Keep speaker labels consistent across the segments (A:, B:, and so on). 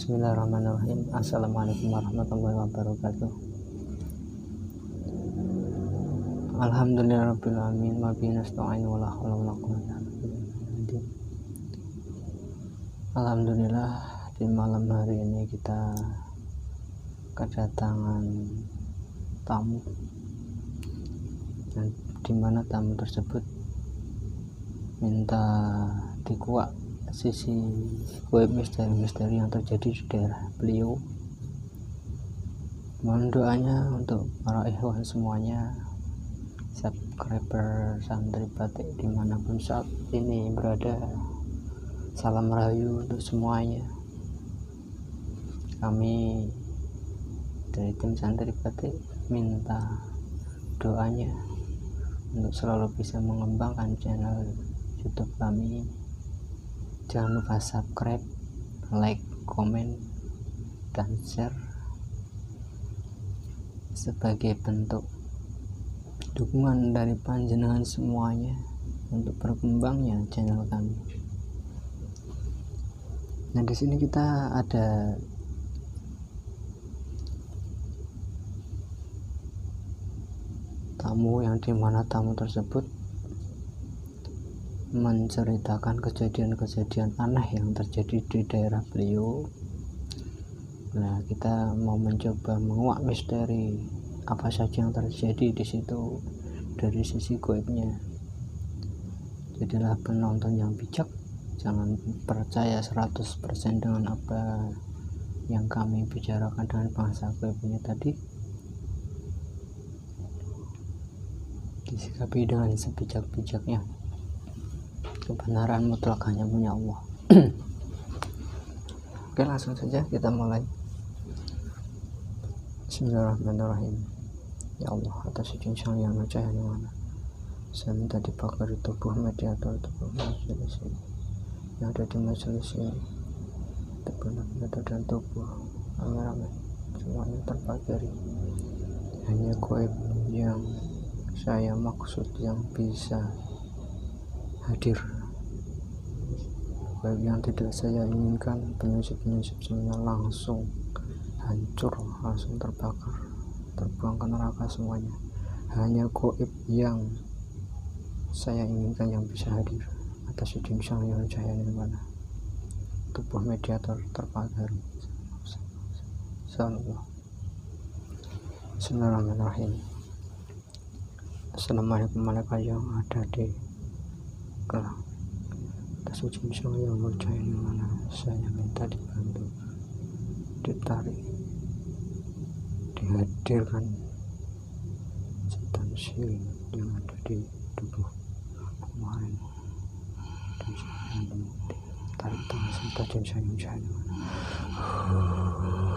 A: Bismillahirrahmanirrahim. Assalamualaikum warahmatullahi wabarakatuh. Alhamdulillahirabbil alamin wa bihi nasta'in wa la haula wa la quwwata illa billah. Alhamdulillah, di malam hari ini kita kedatangan tamu, dan di mana tamu tersebut minta dikuak sisi web misteri yang terjadi di daerah beliau. Mohon doanya untuk para ikhwan semuanya, subscriber santri batik dimanapun saat ini berada. Salam rahayu untuk semuanya. Kami dari tim santri batik minta doanya untuk selalu bisa mengembangkan channel YouTube kami. Jangan lupa subscribe, like, komen, dan share sebagai bentuk dukungan dari panjenengan semuanya untuk berkembangnya channel kami. Nah, di sini kita ada tamu yang dimana tamu tersebut menceritakan kejadian-kejadian aneh yang terjadi di daerah beliau. Nah, kita mau mencoba menguak misteri apa saja yang terjadi di situ dari sisi goibnya. Jadilah penonton yang bijak, jangan percaya 100% dengan apa yang kami bicarakan dengan bahasa goibnya tadi. Disikapi dengan sebijak-bijaknya. Kebenaran mutlak hanya punya Allah. Oke, langsung saja kita mulai. Bismillahirrahmanirrahim. Ya Allah, atas izin Sang Yang Maha Cahaya mana, saya minta dibakari tubuh mediator tubuh majelis ini yang ada di majelis ini, tubuh mediator dan tubuh rame-rame semuanya terbakari. Hanya goib yang saya maksud yang bisa hadir, baik yang tidak saya inginkan, penyusup-penyusup semuanya langsung hancur, langsung terbakar, terbuang ke neraka semuanya. Hanya goib yang saya inginkan yang bisa hadir. Atas izin Sang Yang Cahaya Nirwana, tubuh mediator terbakar. Bismillahirrahmanirrahim. Assalamualaikum malaikat yang ada di kelang. Atas izin Sang Yang Cahaya Nirwana, saya minta dibantu, ditarik, dihadirkan setan siling yang ada di tubuh kemarin, dan saya tarik tangan serta izin Sang Yang Cahaya Nirwana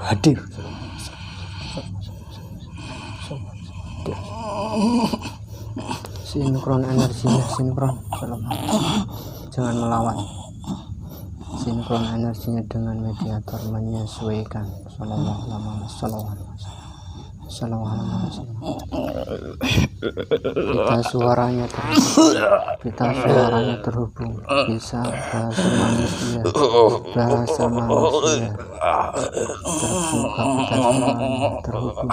A: hadir. Sinkron energinya, sinkron, jangan melawan. Sinkron energinya dengan mediator menyesuaikan. Kita suaranya terhubung, bisa bahasa manusia, terbuka, kita suaranya terhubung.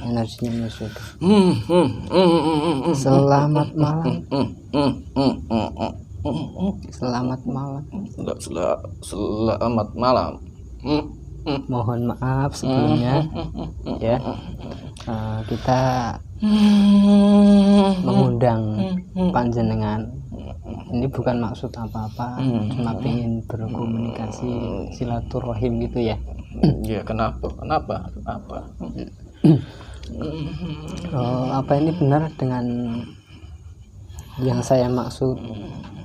A: Energinya menyesuaikan. Selamat malam. Selamat malam.
B: Selamat malam.
A: Mohon maaf sebelumnya ya, kita mengundang panjenengan. Ini bukan maksud apa-apa, cuma pengen berkomunikasi silaturahim gitu ya.
B: Ya, kenapa?
A: Apa ini benar dengan yang saya maksud,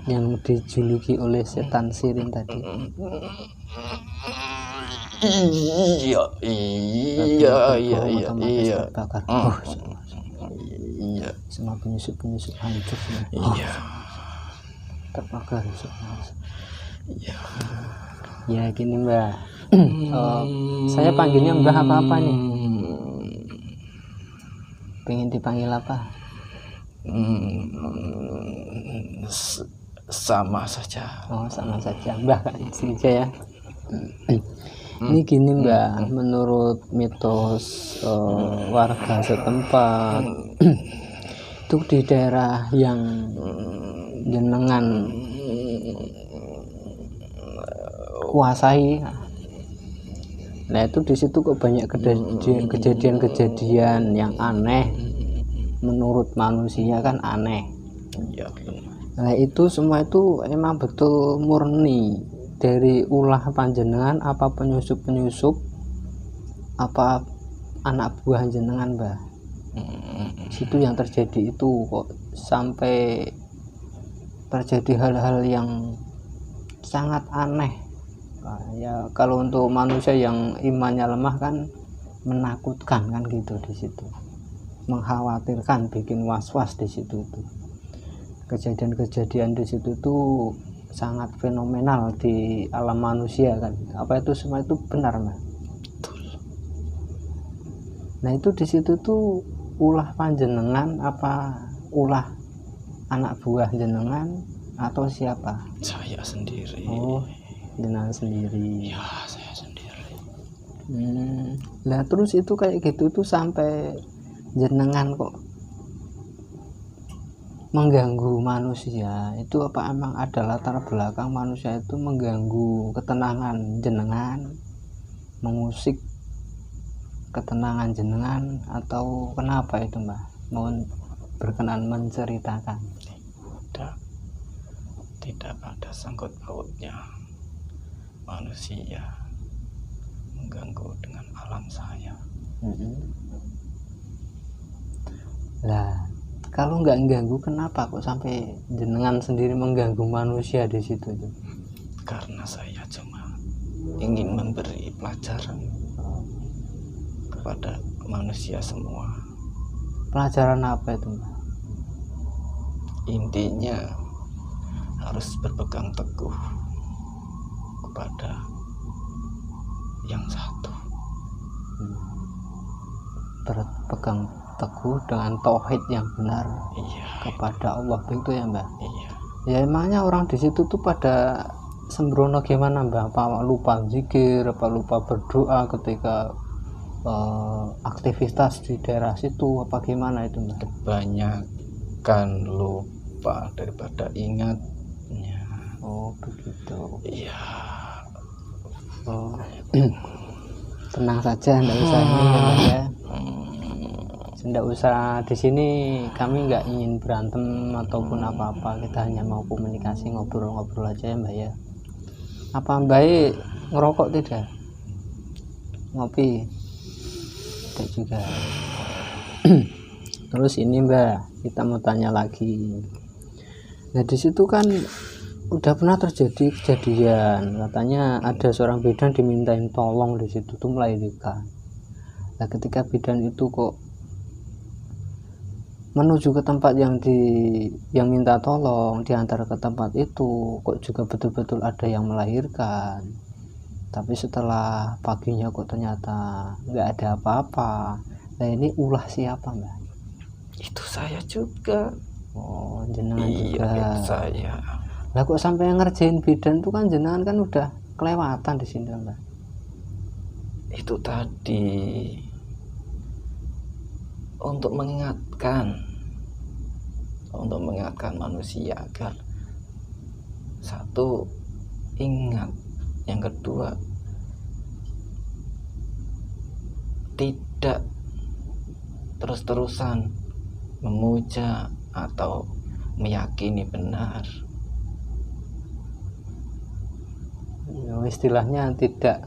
A: yang dijuluki oleh setan siring tadi?
B: Iya.
A: Terbakar.
B: Iya.
A: Semua penyusup hancur semua.
B: Iya.
A: Terbakar semua.
B: Iya.
A: Ya gini Mbak. Saya panggilnya Mbah apa nih? Pengen dipanggil apa?
B: Sama saja.
A: Oh, sama saja Mbah, sini aja ya. Ini gini Mbak, menurut mitos warga setempat itu di daerah yang jenengan kuasai, nah itu di situ kok banyak kejadian-kejadian yang aneh menurut manusia kan aneh.
B: Ya,
A: Nah itu semua itu emang betul murni dari ulah panjenengan apa penyusup apa anak buah jenengan Mbah? Situ yang terjadi itu kok sampai terjadi hal-hal yang sangat aneh. Nah, ya kalau untuk manusia yang imannya lemah kan menakutkan kan gitu di situ, mengkhawatirkan, bikin was-was di situ tuh. Kejadian-kejadian di situ tuh sangat fenomenal di alam manusia kan. Apa itu semua itu benar Mas? Nah itu di situ tuh ulah panjenengan apa ulah anak buah jenengan atau siapa?
B: Saya sendiri.
A: Oh, jenengan sendiri.
B: Ya, saya sendiri.
A: Nah terus itu kayak gitu tuh sampai jenengan kok mengganggu manusia, itu apa emang ada latar belakang manusia itu mengganggu ketenangan jenengan, mengusik ketenangan jenengan, atau kenapa itu Mbah? Mohon berkenan menceritakan.
B: Tidak ada sangkut pautnya manusia mengganggu dengan alam saya.
A: Lah kalau nggak ganggu kenapa kok sampai jenengan sendiri mengganggu manusia di situ tuh?
B: Karena saya cuma ingin memberi pelajaran kepada manusia semua.
A: Pelajaran apa itu Mbak?
B: Intinya harus berpegang teguh kepada yang satu.
A: Berpegang teguh dengan tauhid yang benar.
B: Iya.
A: Kepada Allah begitu ya Mbak?
B: Iya.
A: Ya emangnya orang di situ tuh pada sembrono gimana Mbak? Apa lupa zikir, apa lupa berdoa ketika aktivitas di daerah situ, apa gimana itu Mbak?
B: Kebanyakan lupa daripada ingatnya.
A: Oh begitu.
B: Iya.
A: Oh. Tenang saja, enggak usah ini ya Mbak ya. Tidak usah di sini, kami nggak ingin berantem ataupun apa-apa, kita hanya mau komunikasi, ngobrol-ngobrol aja ya Mbak ya. Apa Mbak ngerokok tidak? Ngopi? Tidak juga. Terus ini Mbak, kita mau tanya lagi. Nah di situ kan udah pernah terjadi kejadian, katanya ada seorang bidan dimintain tolong di situ tuh melahirkan. Nah ketika bidan itu kok menuju ke tempat yang minta tolong, diantar ke tempat itu kok juga betul-betul ada yang melahirkan, tapi setelah paginya kok ternyata nggak ada apa-apa. Nah ini ulah siapa Mbak?
B: Itu saya juga.
A: Oh jenengan
B: Iya,
A: juga.
B: itu saya.
A: Lah kok sampai ngerjain bidan tuh kan jenengan kan udah kelewatan di sini Mbak.
B: Itu tadi untuk mengingatkan manusia agar satu ingat, yang kedua tidak terus-terusan memuja atau meyakini benar.
A: Ya, istilahnya tidak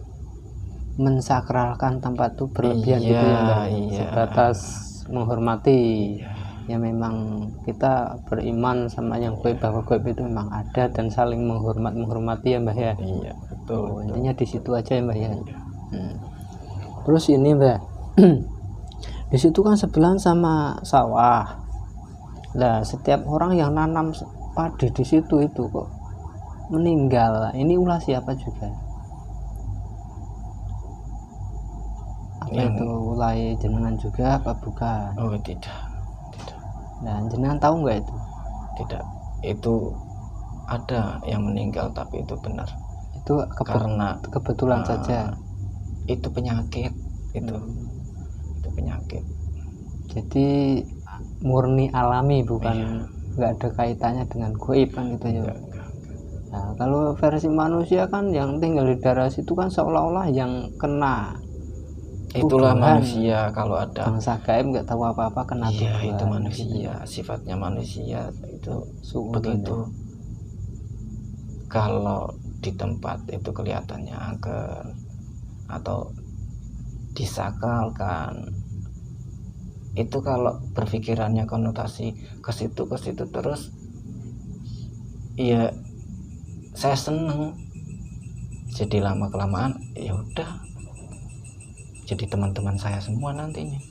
A: mensakralkan tempat itu berlebihan gitu ya Mbak.
B: Iya.
A: Sebatas menghormati.
B: Iya.
A: Ya memang kita beriman sama yang gaib, bahwa gaib itu memang ada dan saling menghormati ya Mbak ya.
B: Iya, betul.
A: Oh, intinya di situ aja ya Mbak ya.
B: Iya.
A: Terus ini Mbak, di situ kan sebelahan sama sawah. Nah setiap orang yang nanam padi di situ itu kok meninggal. Ini ulah siapa juga? Apa itu ulah jenengan juga apa bukan?
B: Oh tidak.
A: Nah, jenengan tahu nggak itu?
B: Tidak, itu ada yang meninggal, tapi itu benar
A: Itu
B: karena
A: kebetulan saja.
B: itu penyakit itu
A: Hmm.
B: penyakit.
A: Jadi murni alami, bukan
B: Iya.
A: nggak ada kaitannya dengan goib kan gitu ya.
B: Enggak.
A: Nah, kalau versi manusia kan yang tinggal di daerah situ kan seolah-olah yang kena
B: Itulah
A: tuduhan.
B: manusia, kalau ada
A: Bangsa gaib nggak tahu apa-apa kena
B: iya
A: tuduhan.
B: itu
A: gitu
B: manusia,
A: ya.
B: sifatnya manusia itu
A: Suudon
B: begitu.
A: ya.
B: Kalau di tempat itu kelihatannya angker atau disakralkan, itu kalau berpikirannya konotasi ke situ terus, ya saya seneng. Jadi lama kelamaan ya udah jadi teman-teman saya semua nantinya.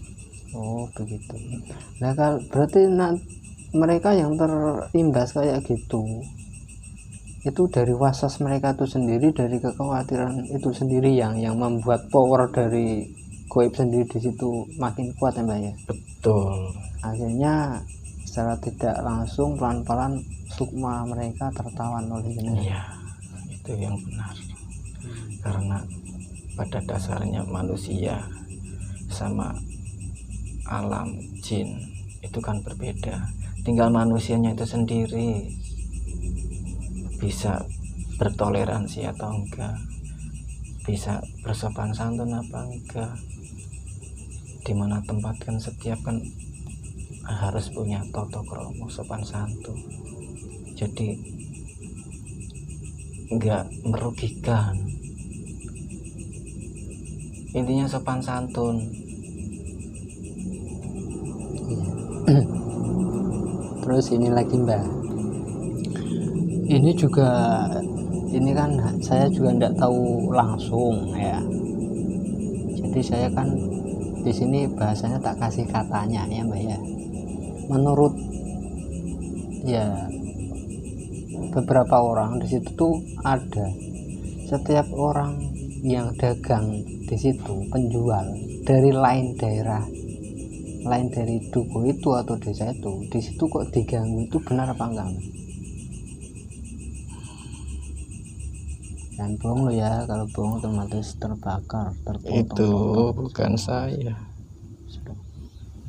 A: Oh begitu. Nah kalau berarti mereka yang terimbas kayak gitu itu dari waswas mereka itu sendiri, dari kekhawatiran itu sendiri yang membuat power dari goib sendiri di situ makin kuat ya Mbak ya.
B: Betul.
A: Akhirnya secara tidak langsung pelan-pelan sukma mereka tertawan oleh jenengan.
B: Iya, itu yang benar. Karena pada dasarnya manusia sama alam jin itu kan berbeda. Tinggal manusianya itu sendiri bisa bertoleransi atau enggak, bisa bersopan santun apa enggak. Dimana tempat kan setiap kan harus punya toto kromo sopan santun. Jadi enggak merugikan. Intinya sopan santun.
A: Terus ini lagi Mbak, ini juga ini kan saya juga tidak tahu langsung ya, jadi saya kan di sini bahasanya tak kasih katanya ya Mbak ya. Menurut ya beberapa orang di situ tuh ada, setiap orang yang dagang di situ, penjual dari lain daerah, lain dari duku itu atau desa itu, di situ kok diganggu, itu benar apa enggak? Dan bohong lo ya, kalau bohong otomatis terbakar, terpotong.
B: Itu bukan saya.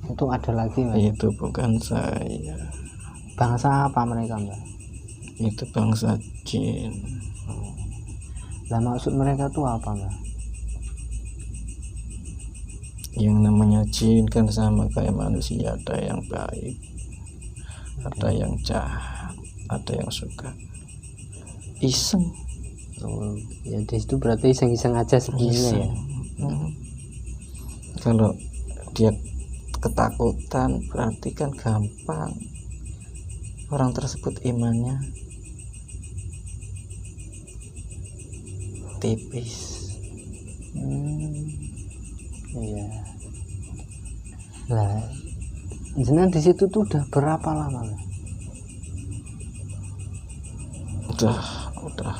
A: Itu ada lagi Mbak?
B: Itu bukan saya.
A: Bangsa apa mereka Mbak?
B: Itu bangsa jin.
A: Lah maksud mereka tuh apa Mbak?
B: Yang namanya jin kan sama kayak manusia, ada yang baik, ada yang jahat, ada yang suka iseng.
A: Oh, ya di situ berarti iseng-iseng aja sebenarnya ya.
B: Kalau dia ketakutan berarti kan gampang orang tersebut imannya tipis.
A: Iya. Lah, jenengan di situ tuh udah berapa lama Mbak?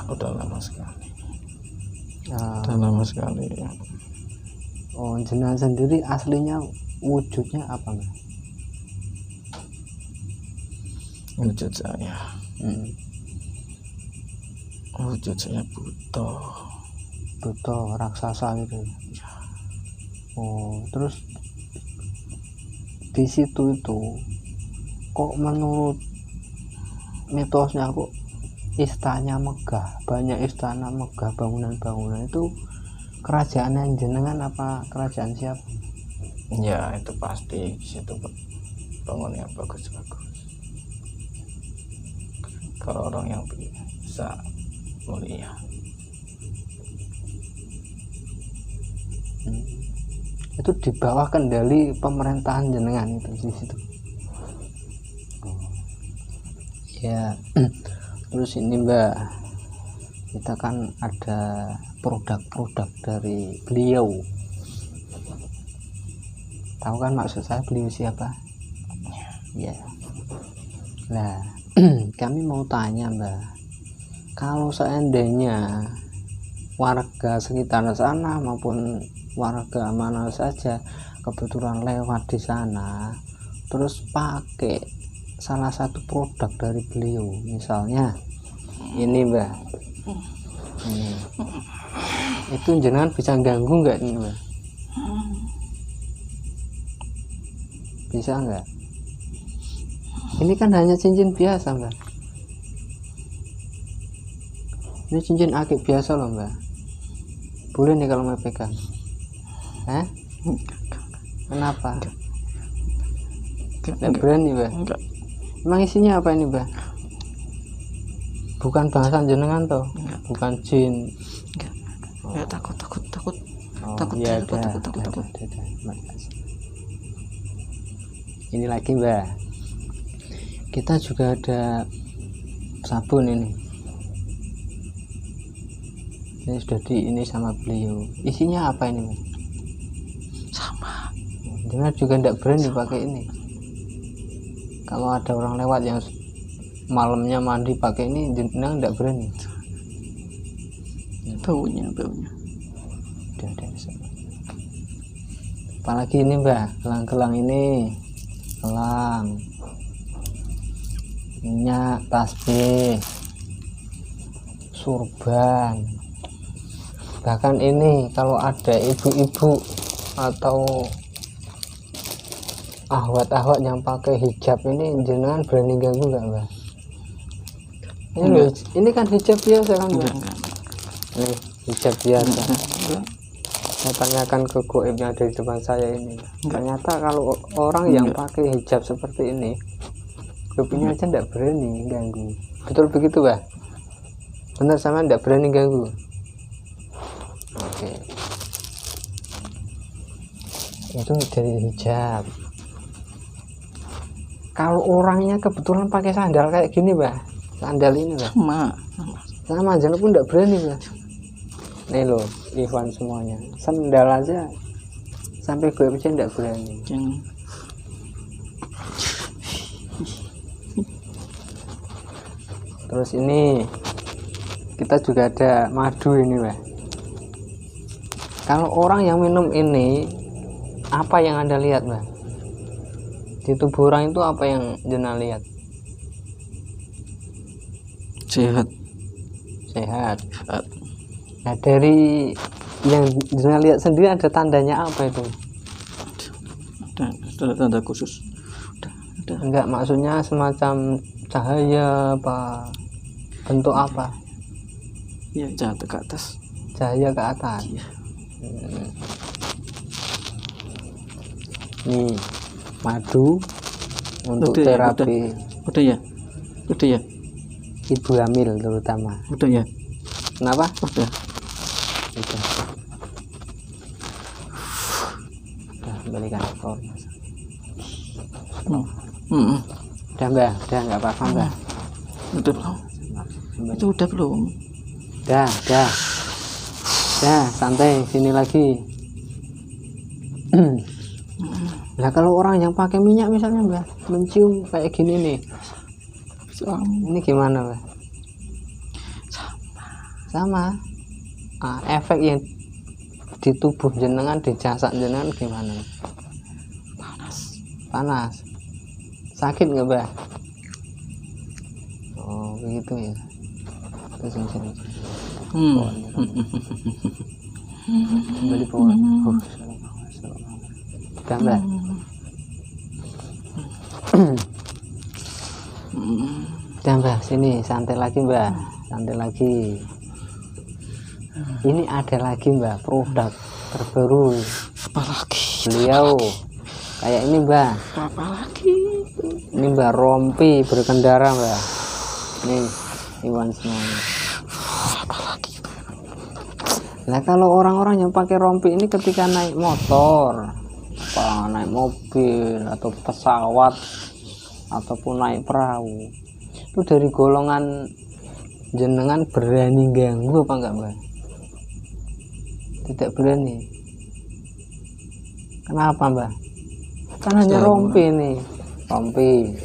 B: Udah lama sekali.
A: Ah,
B: Udah lama sekali.
A: oh, jenengan sendiri aslinya wujudnya apa Mbak?
B: Wujud saya
A: Buto raksasa gitu. Oh, terus di situ itu kok menurut mitosnya kok istana megah, banyak istana megah, bangunan-bangunan itu kerajaan yang jenengan apa kerajaan siapa?
B: Ya itu pasti di situ bangunnya bagus-bagus. Kalau orang yang bisa mulia.
A: Itu di bawah kendali pemerintahan jenengan itu di situ. Ya. Terus ini Mbak, kita kan ada produk-produk dari beliau. Tahu kan maksud saya beliau siapa? Ya. Nah, kami mau tanya Mbak, kalau seandainya warga sekitar sana maupun warga mana saja kebetulan lewat di sana, terus pakai salah satu produk dari beliau, misalnya ini Mbah, ini itu jenengan bisa ganggu nggak ini Mbah? Bisa nggak? Ini kan hanya cincin biasa Mbah, ini cincin akik biasa loh Mbah, boleh nih kalau mau pegang? Kenapa? Nggak berani Mbah?
B: Enggak.
A: Emang isinya apa ini Mbah? Bukan bahasan jenengan toh?
B: Enggak.
A: Bukan jin.
B: Enggak. Ya, takut.
A: Oh,
B: Takut,
A: ya
B: takut,
A: udah,
B: takut.
A: udah. Ini lagi Mbah, kita juga ada sabun ini sudah ini sama beliau. Isinya apa ini Mbah?
B: Sama.
A: Jenengan juga tidak berani pakai ini. Kalau ada orang lewat yang malamnya mandi pakai ini, jenengan tidak berani.
B: Baunya.
A: Udah. Apalagi ini Mbah, gelang-gelang ini, gelang, minyak, tasbih, surban. Bahkan ini kalau ada ibu-ibu atau ahwat-ahwat yang pakai hijab ini, jenengan berani ganggu nggak Mbah? Ini loh, ini kan hijab biasa kan Mbah? Ini hijab biasa. Saya tanyakan ke goib yang ada di depan saya ini, ternyata kalau orang yang pakai hijab seperti ini, goibnya aja tidak berani ganggu. Betul begitu Mbah? Benar, sama tidak berani ganggu? Oke. Itu dari hijab. Kalau orangnya kebetulan pakai sandal kayak gini Mbah, sandal ini Mbah, sama aja pun tidak berani Mbah. Nih loh, Ivan semuanya sandal aja sampai gue aja tidak berani. Terus ini kita juga ada madu ini Mbah. Kalau orang yang minum ini, apa yang Anda lihat Mbah? Di tubuh orang itu apa yang jenengan lihat?
B: Sehat.
A: Nah, dari yang jenengan lihat sendiri ada tandanya apa itu?
B: Ada tanda khusus. Ada.
A: Enggak, maksudnya semacam cahaya apa? Bentuk apa?
B: Ya, jatuh ke atas.
A: Cahaya ke atas.
B: Iya.
A: Nih, madu untuk terapi.
B: Udah ya.
A: Ibu hamil terutama.
B: Udah ya.
A: Kenapa?
B: Udah.
A: Kembalikan ekor.
B: Udah
A: Mbah, udah nggak apa-apa Mbah.
B: Udah belum? Itu udah belum?
A: Dah, santai, sini lagi. Nah, kalau orang yang pakai minyak misalnya Mbah, mencium kayak gini nih, ini gimana Mbah? Sama. Efek yang di tubuh jenengan, di jasad jenengan gimana? Panas. Sakit nggak Mbah? Oh begitu ya. Terus sini. Kembali bawah. Udah Mbah. Udah Mbah, sini santai lagi Mbah, santai lagi. Ini ada lagi Mbah, produk terbaru.
B: Apa lagi?
A: Beliau kayak ini Mbah.
B: Apa lagi?
A: Ini Mbah, rompi berkendara Mbah. Nih, Iwan semuanya.
B: Apa lagi?
A: Nah, kalau orang-orang yang pakai rompi ini ketika naik motor, naik mobil atau pesawat ataupun naik perahu, itu dari golongan jenengan berani ganggu apa enggak Mbak? Tidak berani. Kenapa Mbak? Kan hanya rompi nih, rompi.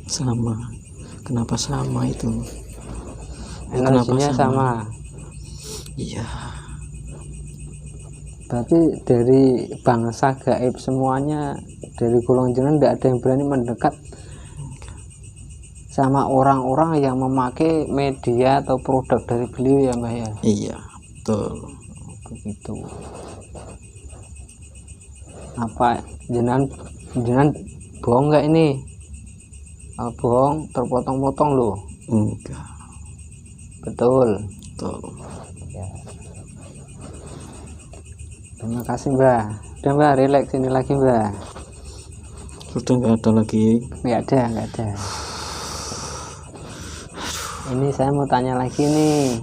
B: Sama. Kenapa sama itu?
A: Energinya sama.
B: Iya.
A: Berarti dari bangsa gaib semuanya, dari golongan jenengan tidak ada yang berani mendekat sama orang-orang yang memakai media atau produk dari beliau ya Mbah ya?
B: Iya, betul.
A: Begitu. Apa jenengan bohong nggak ini? Kalau bohong terpotong-potong loh.
B: Enggak.
A: Betul.
B: Betul.
A: Ya. Terima kasih Mbah. Udah Mbah, relax ini lagi Mbah.
B: Sudah nggak ada lagi.
A: Nggak ada. Ini saya mau tanya lagi nih.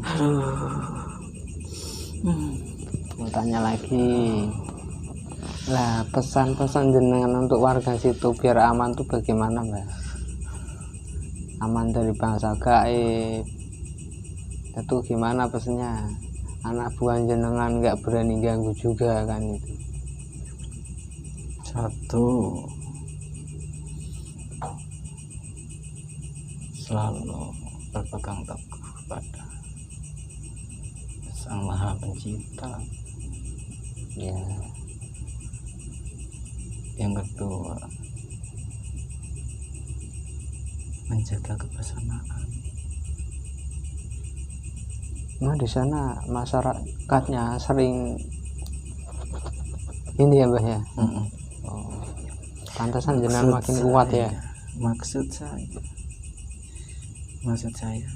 A: Mau tanya lagi. Lah, pesan-pesan jenengan untuk warga situ biar aman tuh bagaimana Mbah? Aman dari bangsa gaib. Itu gimana pesannya? Anak buah jenengan nggak berani ganggu juga kan itu.
B: Satu, selalu berpegang teguh pada Sang Maha Pencipta.
A: Ya.
B: Yang kedua, menjaga kebersamaan.
A: Nah, di sana masyarakatnya sering ini ya Mbah ya. Oh, pantasan jenengan makin kuat ya.
B: Maksud saya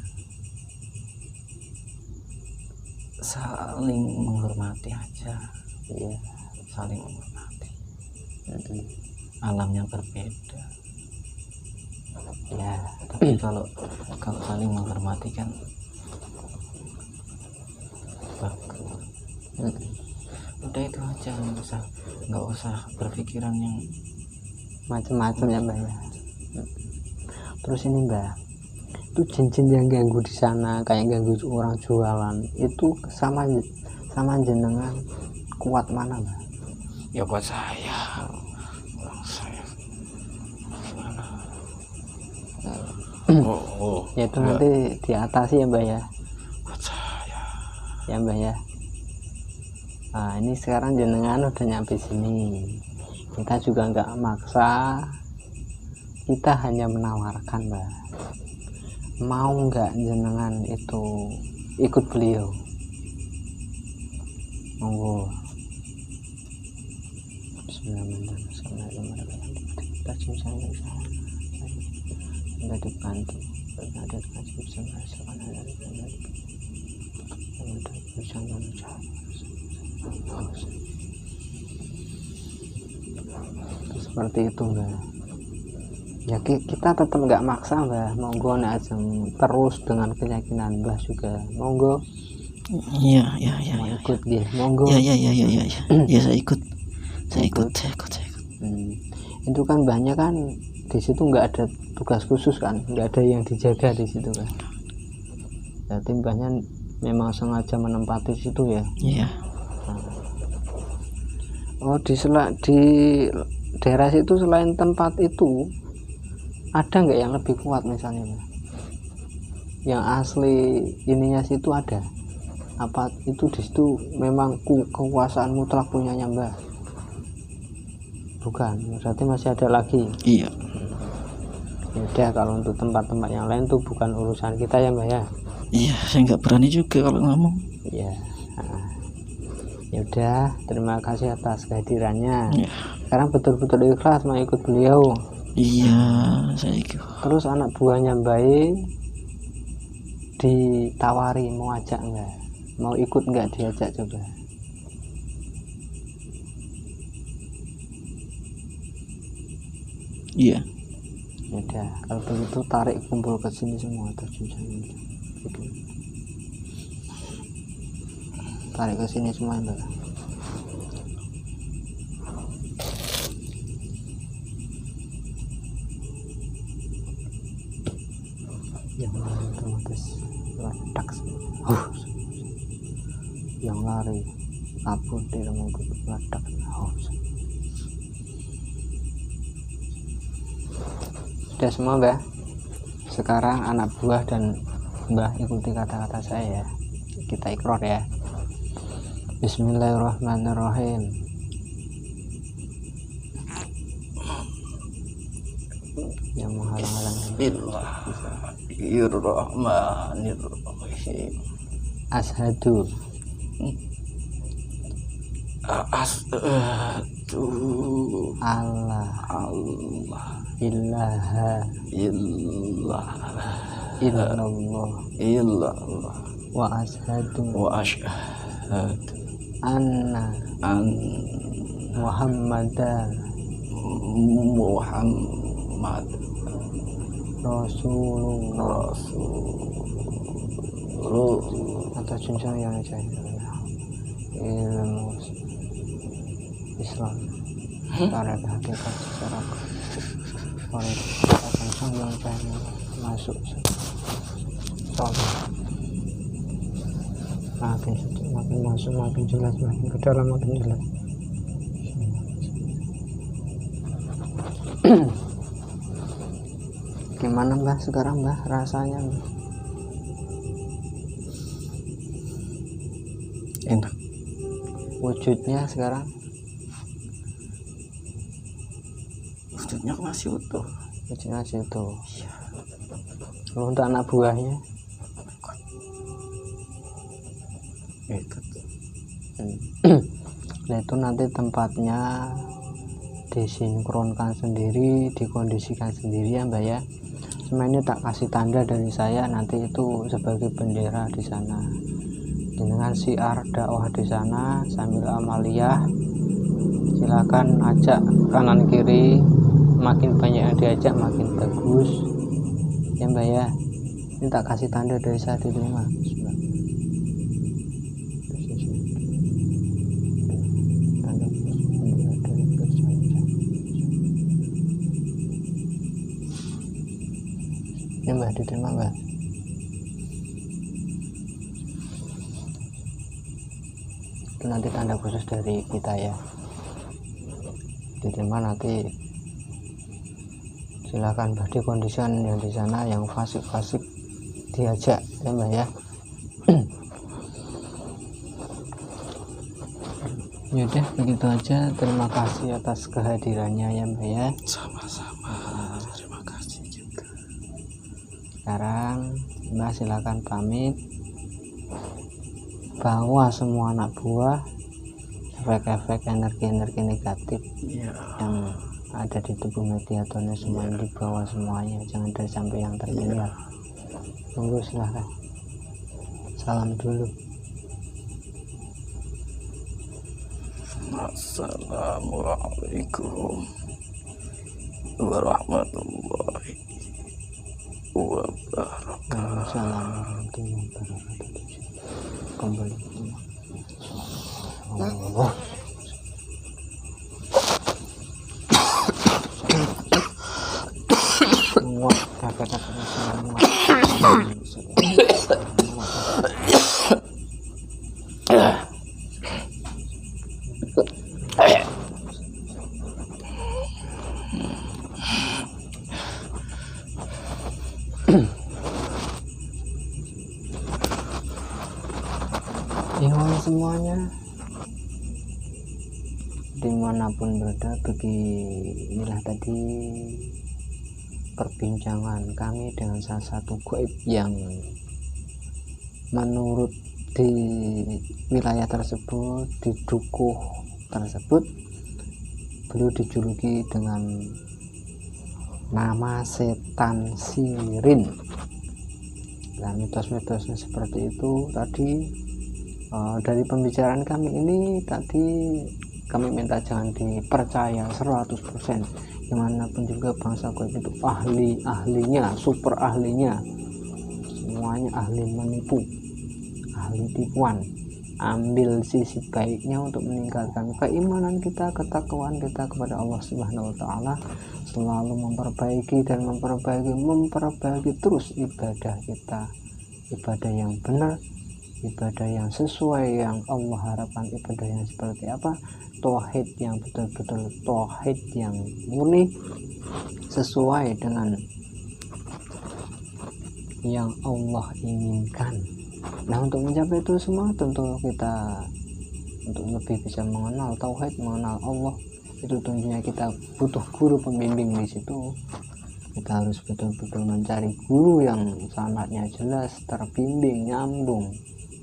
B: saling menghormati aja.
A: Iya.
B: Saling menghormati. Alam yang berbeda.
A: Ya.
B: Tapi kalau saling menghormati kan bagus. Udah itu aja, nggak usah berpikiran yang
A: Macam-macam ya Mbah ya. Terus ini Mbah, itu jin-jin yang ganggu di sana kayak ganggu orang jualan itu sama jenengan kuat mana Mbah?
B: ya buat saya gimana.
A: Ya itu nanti diatasi ya Mbah ya.
B: Buat saya
A: Ya Mbah ya. Nah ini sekarang jenengan udah nyampe sini, kita juga nggak maksa, kita hanya menawarkan Mbah, mau nggak jenengan itu ikut beliau? Monggo. Bismillahirrahmanirrahim. Kita dibantu ada kasih seperti itu Mbah. Ya kita tetap nggak maksa Mbah, monggo nek aja terus dengan keyakinan Mbah juga monggo.
B: Iya
A: Ikut nggih monggo.
B: Ya saya ikut.
A: Itu kan banyak kan di situ nggak ada tugas khusus kan, nggak ada yang dijaga di situ kan. Jadi Mbahnya memang sengaja menempati situ ya.
B: Iya.
A: Oh di daerah situ selain tempat itu ada nggak yang lebih kuat misalnya Mbah? Yang asli ininya situ ada? Apa itu di situ memang kekuasaan mutlak punyanya Mbah? Bukan, berarti masih ada lagi.
B: Iya.
A: Ya kalau untuk tempat-tempat yang lain tuh bukan urusan kita ya Mbah ya.
B: Iya, saya nggak berani juga kalau ngomong.
A: Iya. Ya udah, terima kasih atas kehadirannya.
B: Ya.
A: Sekarang betul-betul ikhlas mau ikut beliau.
B: Iya, saya ikut.
A: Terus anak buahnya Mbak ditawari mau ajak nggak? Mau ikut nggak diajak coba?
B: Iya.
A: Ya udah, kalau begitu tarik kumpul ke sini semua terjun gitu. Tarik ke sini semua Mbak. Yang lari otomatis ledak semua. Yang lari kabur di rumah ledak. Sudah semua Mbah. Sekarang anak buah dan Mbah ikuti kata-kata saya ya. Kita ikrar ya. Bismillahirrahmanirrahim. Yang menghalang-halang.
B: Bismillahirrahmanirrahim.
A: Ashadu Allah ilaha illallah wa ashadu anna Muhammadan Rasulullah atau jenjang yang ilmu Islam secara hakikat secara jenjang yang masuk contoh makin sedikit makin masuk makin jelas makin ke dalam makin jelas. Gimana Mbah sekarang Mbah rasanya Mbah?
B: Enak.
A: Wujudnya sekarang?
B: Wujudnya masih utuh.
A: Wujudnya masih utuh. Untuk anak buahnya?
B: Itu.
A: Nah itu nanti tempatnya disinkronkan sendiri, dikondisikan sendiri ya Mbak ya. Cuma ini tak kasih tanda dari saya, nanti itu sebagai bendera di sana. Dengan siar dakwah di sana sambil amaliyah. Silakan ajak kanan kiri, makin banyak yang diajak makin bagus. Ya Mbak ya. Ini tak kasih tanda dari saya diterima. Ya Mbak, diterima Mbak. Itu nanti tanda khusus dari kita ya. Diterima nanti silakan Mbak dikondisikan yang di sana, yang fasik-fasik diajak ya Mbak ya. Yaudah begitu aja, terima kasih atas kehadirannya ya Mbak ya.
B: Sama-sama, terima kasih juga.
A: Sekarang Mbak silakan pamit, bawa semua anak buah efek-efek energi-energi negatif yang ada di tubuh mediatornya semuanya dibawa semuanya, jangan ada sampai yang tertinggal. Tunggu silahkan, salam dulu.
B: Assalamualaikum warahmatullahi wabarakatuh.
A: Assalamualaikum warahmatullahi wabarakatuh. Kembali. Allah. Wah, kata-katanya semua. Semuanya dimanapun berada, beginilah tadi perbincangan kami dengan salah satu gaib yang menurut di wilayah tersebut, di dukuh tersebut, beliau dijuluki dengan nama setan sirin. Nah, mitos-mitosnya seperti itu tadi. Dari pembicaraan kami ini tadi, kami minta jangan dipercaya 100%. Dimanapun juga bangsa gaib itu ahlinya, super ahlinya, semuanya ahli menipu, ahli tipuan. Ambil sisi baiknya untuk meningkatkan keimanan kita, ketakwaan kita kepada Allah Subhanahu wa Ta'ala, selalu memperbaiki dan memperbaiki terus ibadah kita, ibadah yang benar, ibadah yang sesuai yang Allah harapkan, ibadah yang seperti apa, tauhid yang betul-betul tauhid yang murni sesuai dengan yang Allah inginkan. Nah, untuk mencapai itu semua tentu kita untuk lebih bisa mengenal tauhid, mengenal Allah. Itu tentunya kita butuh guru pembimbing di situ. Kita harus betul-betul mencari guru yang sanadnya jelas, terbimbing, nyambung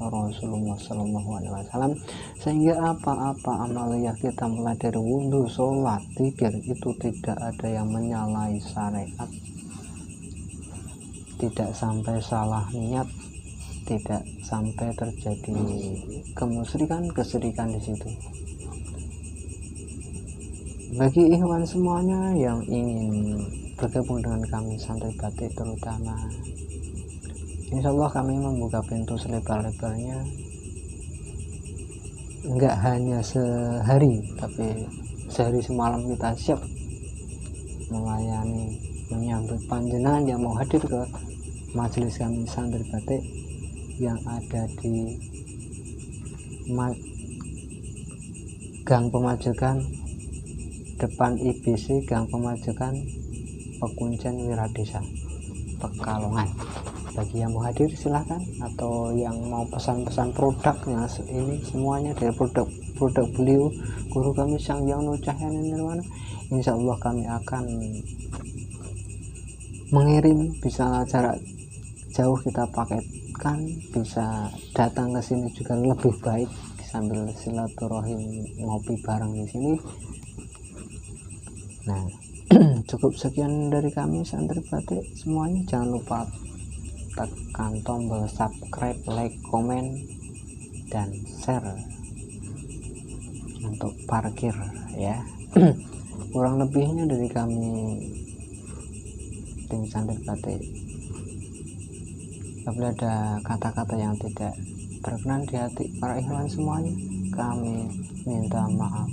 A: Rasulullah SAW, sehingga apa-apa amaliyah kita mulai dari wudhu, sholat, zikir itu tidak ada yang menyalahi syariat, tidak sampai salah niat, tidak sampai terjadi kesyirikan di situ. Bagi ikhwan semuanya yang ingin bergabung dengan kami Santri Batik, terutama insya Allah kami membuka pintu selebar-lebarnya, enggak hanya sehari tapi sehari semalam kita siap melayani, menyambut panjenengan yang mau hadir ke majelis kami Santri Batik yang ada di Gang Pemajikan, depan IBC Gang Pemajikan, Pekuncen Wiradesa, Pekalongan. Bagi yang mau hadir silahkan, atau yang mau pesan-pesan produknya ini semuanya dari produk beliau guru kami Sangyang Nur Cahyana Nirwana, insya Allah kami akan mengirim, bisa jarak jauh kita paketkan, bisa datang ke sini juga lebih baik sambil silaturahim ngopi bareng di sini. Nah, cukup sekian dari kami Santri Batik semuanya. Jangan lupa tekan tombol subscribe, like, komen, dan share untuk parkir ya. Kurang lebihnya dari kami tim Santri Batik, apabila ada kata-kata yang tidak berkenan di hati para ikhwan semuanya, kami minta maaf,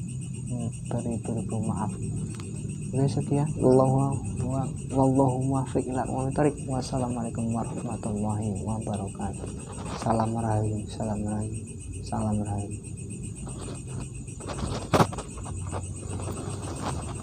A: beribu-ribu maaf. Oke, sekian. Wallahu muwaffiq ila aqwamit thoriq. Wassalamualaikum warahmatullahi wabarakatuh. Salam rahim, salam rahim, salam rahim.